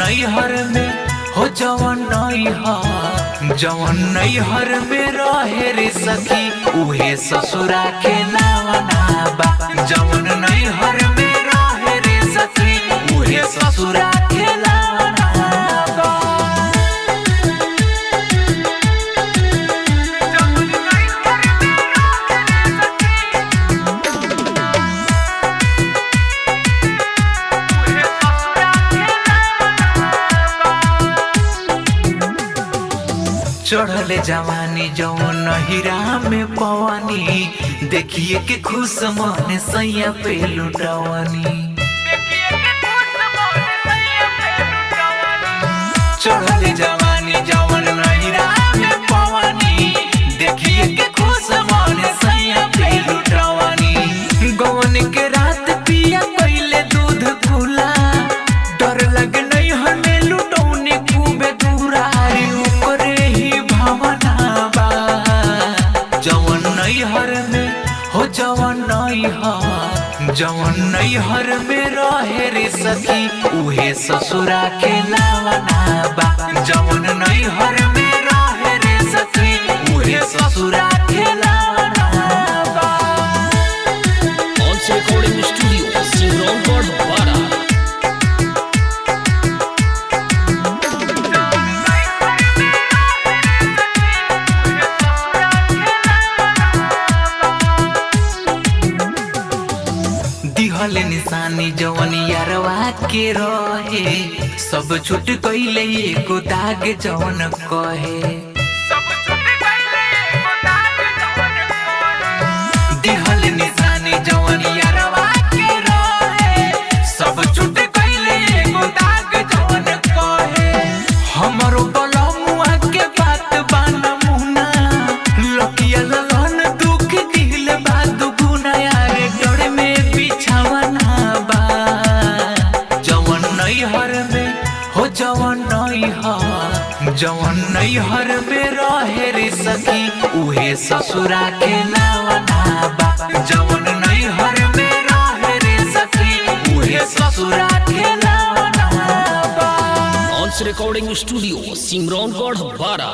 नैहर में हो जवन नैहर में रहे रे सखी उहे ससुरा के नावना बा। जवन नैहर में रहे रे सखी उहे ससुरा के नावना बा। चढ़ले जवानी जवन नहिरा में पवानी देखिए के खुश मन सैया पे लुटवानी। चढ़ले जवानी जवन नहिरा में पवानी देखिए के खुश मन सैया पे लुटवानी। गवन के रात पिया पहले दूध खुला डर लगे नहीं हमें लुटौने खूबे दुरारी ऊपरे ही भावना बा। जवन नैहर में हो जवन नैहर में रहे रे सखी उहे ससुरा के नावना बा। जवन नैहर में रहे रे सखी उहे ससुरा के नावना बा। ऑल्सो रिकॉर्डिंग स्टूडियो सिमरौनगढ़ बारा। दिहले निशानी जवन यारवा के रहे सब छूट गइले एको दाग जवन कहे। दिहले निशानी जवन यारवा के रहे सब छूट गइले एको दाग जवन कहे। हमरो बलमुआ के बात बाना मुना लकिया ललन दुख दिल बा दुगुना यारे डर में बिछावना बा। जवन नैहर में हो जवन नैहर में रहे रे सखी उहे ससुरा के नावना बा। जवन नैहर में रहे रे सखी उहे ससुरा के नावना बा। ऑल्सो रिकॉर्डिंग स्टूडियो सिमरौनगढ़ बारा।